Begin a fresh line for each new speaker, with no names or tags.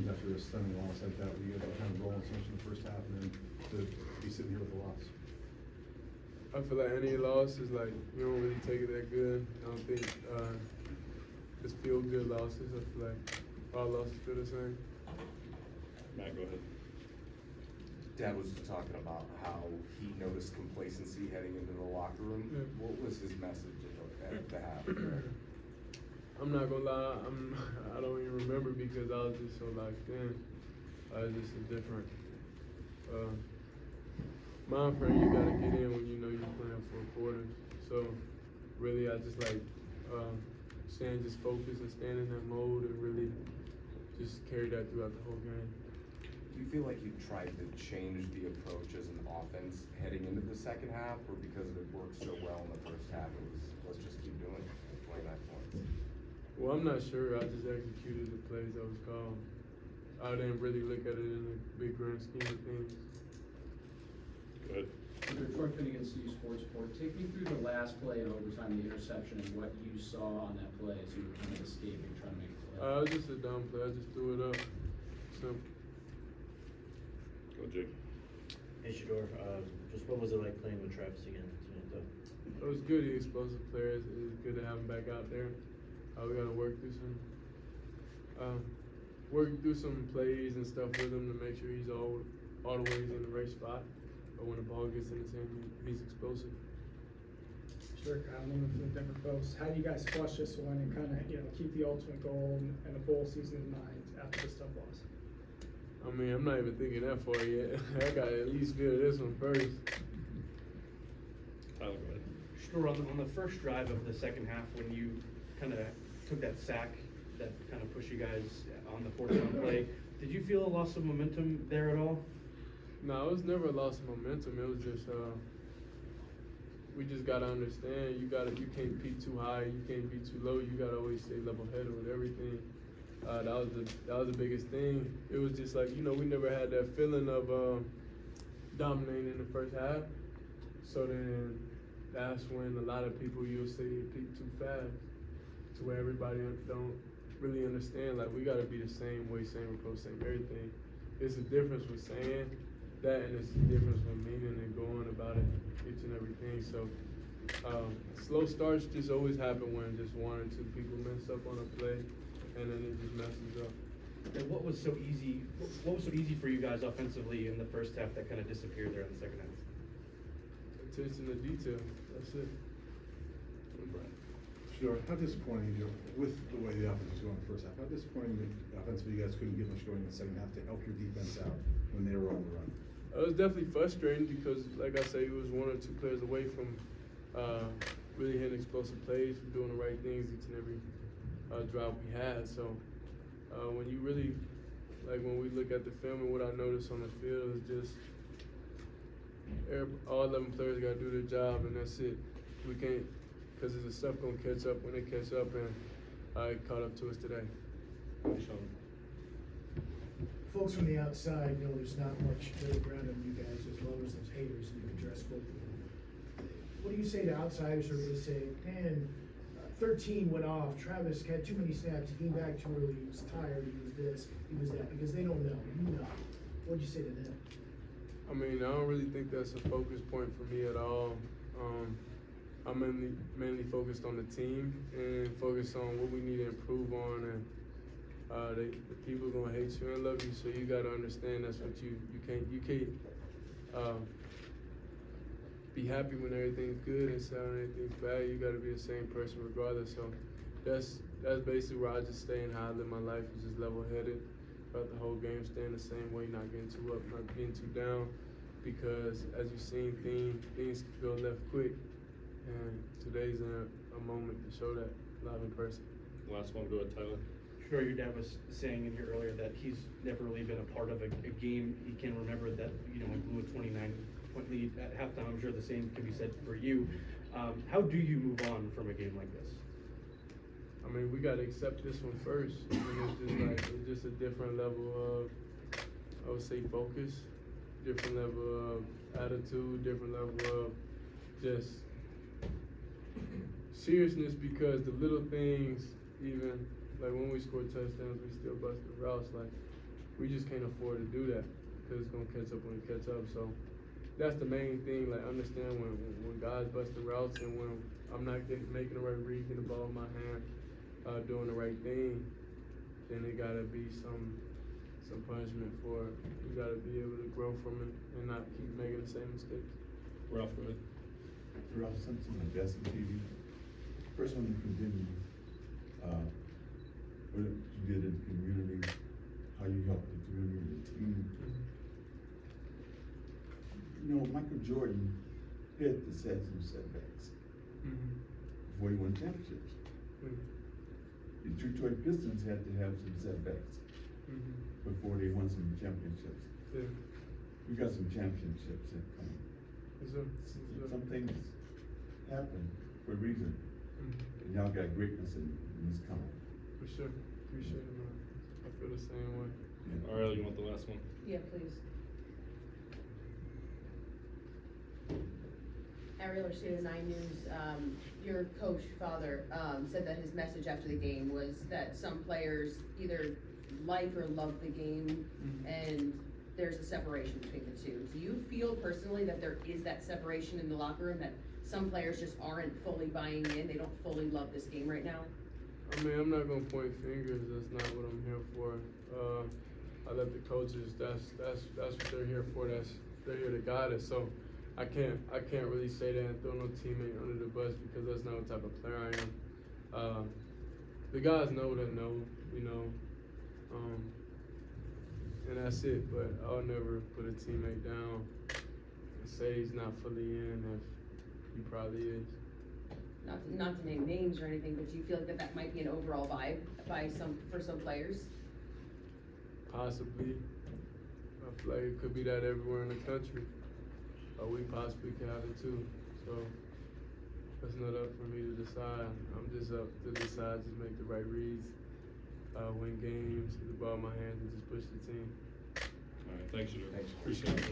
comes after a stunning loss like that, where you guys are kind of rolling so much in the first half, and then to be sitting here with a loss?
I feel like any loss is like, you don't really take it that good. I don't think it's feel good losses. I feel like all losses feel the same.
Matt, go ahead.
Dad was talking about how he noticed complacency heading into the locker room.
Yeah.
What was his message at the half?
I'm not gonna lie, I don't even remember because I was just so locked in. It's just a different mind frame you gotta get in when you know you're playing for a quarter. So really, I just like staying just focused and staying in that mode and really just carry that throughout the whole game.
Do you feel like you tried to change the approach as an offense heading into the second half, or because it worked so well in the first half, it was let's just keep doing it at 29 points?
Well, I'm not sure. I just executed the plays that was called. I didn't really look at it in the big grand scheme of things.
Good.
Troy Finnegan, CU Sports Report. Take me through the last play in overtime, the interception, and what you saw on that play as you were kind of escaping, trying to make a play.
It was just a dumb play. I just threw it up. Simple.
Go, Jake.
Hey, Shedeur, just what was it like playing with Travis again tonight, though?
It was good. He's explosive player. It's good to have him back out there. We got to work through some plays and stuff with him to make sure he's all the ways in the right spot. But when the ball gets in his hand, he's explosive.
Sure, Kyle Newman from the Denver Post. How do you guys flush this one and kind of, keep the ultimate goal and the bowl season in mind after this tough loss?
I mean, I'm not even thinking that far yet. I got to at least feel this one first.
Tyler, go ahead.
Sure, on the first drive of the second half, when you kind of took that sack that kind of pushed you guys on the fourth down play, did you feel a loss of momentum there at all?
No, it was never a loss of momentum. It was just we just gotta understand you can't peak too high, you can't be too low. You gotta always stay level headed with everything. That was the biggest thing. It was just like we never had that feeling of dominating in the first half. So then that's when a lot of people you'll say peak too fast, to where everybody don't really understand. Like we gotta be the same way, same approach, same everything. It's a difference with saying that, and it's a difference with meaning and going about it, each and everything. So slow starts just always happen when just one or two people mess up on a play, and then it just messes up.
And what was so easy for you guys offensively in the first half that kind of disappeared there in the second half?
Attention to detail. That's it.
Shedeur, how disappointing, with the way the offense was going in the first half, how disappointing that offensively you guys couldn't get much going in the second half to help your defense out when they were on the run?
It was definitely frustrating because, like I say, he was one or two players away from really hitting explosive plays, from doing the right things each and every drive we had. So when you really, when we look at the film and what I noticed on the field is just all 11 players got to do their job, and that's it. We can't, because the stuff gonna catch up when they catch up, and it caught up to us today.
Folks from the outside know there's not much middle ground on you guys, as long as there's haters, and you address both of them. What do you say to outsiders who are gonna say, man, 13 went off, Travis had too many snaps, he came back too early, he was tired, he was this, he was that, because they don't know, you know. What'd you say to them?
I mean, I don't really think that's a focus point for me at all. I'm mainly focused on the team and focused on what we need to improve on, and the people gonna hate you and love you, so you gotta understand that's what you can't be happy when everything's good and sad when everything's bad. You gotta be the same person regardless. So that's basically where I just stay and how I live my life, is just level headed throughout the whole game, staying the same way, not getting too up, not getting too down, because as you've seen, things go left quick. And today's a moment to show that live in person.
Last one, go ahead, Tyler.
Sure, your dad was saying in here earlier that he's never really been a part of a game. He can remember that, blew a 29-point lead at halftime. I'm sure the same can be said for you. How do you move on from a game like this?
I mean, we got to accept this one first. I mean, it's just a different level of, I would say, focus, different level of attitude, different level of just seriousness, because the little things, even like when we score touchdowns, we still busted routes. Like we just can't afford to do that because it's gonna catch up when it catch up. So that's the main thing. Like understand when guys busting routes and when I'm not making the right read, getting the ball in my hand, doing the right thing, then it gotta be some punishment for it. You gotta be able to grow from it and not keep making the same mistakes.
Ralph, go ahead.
Ralph Simpson, Invest TV. First one to condemn you, what you did in the community, how you helped the community, the team. You know, Michael Jordan had to set some setbacks before he won championships. The Detroit Pistons had to have some setbacks before they won some championships.
Yeah.
We got some championships that come.
Yes, sir. Yes, sir.
Some things happen for a reason. And y'all got greatness in this coming.
For sure. Appreciate it, man. I feel the same way.
Yeah.
Ariel, you want the last one?
Yeah, please. Ariel, Shedeur 9 News, your coach, father, said that his message after the game was that some players either like or love the game, and there's a separation between the two. Do you feel personally that there is that separation in the locker room, that some players just aren't fully buying in, they don't fully love this game right now?
I mean, I'm not gonna point fingers. That's not what I'm here for. I let the coaches. That's what they're here for. They're here to guide us. So I can't really say that and throw no teammate under the bus because that's not what type of player I am. The guys know that know, you know, and that's it. But I'll never put a teammate down and say he's not fully in if he probably is.
Not to name names or anything, but do you feel like that might be an overall vibe for some players?
Possibly. I feel like it could be that everywhere in the country. Or we possibly could have it too. So that's not up for me to decide. I'm just up to decide, just make the right reads, win games, get the ball in my hands, and just push the team.
All right, thanks, Shedeur.
Thanks.
Appreciate it.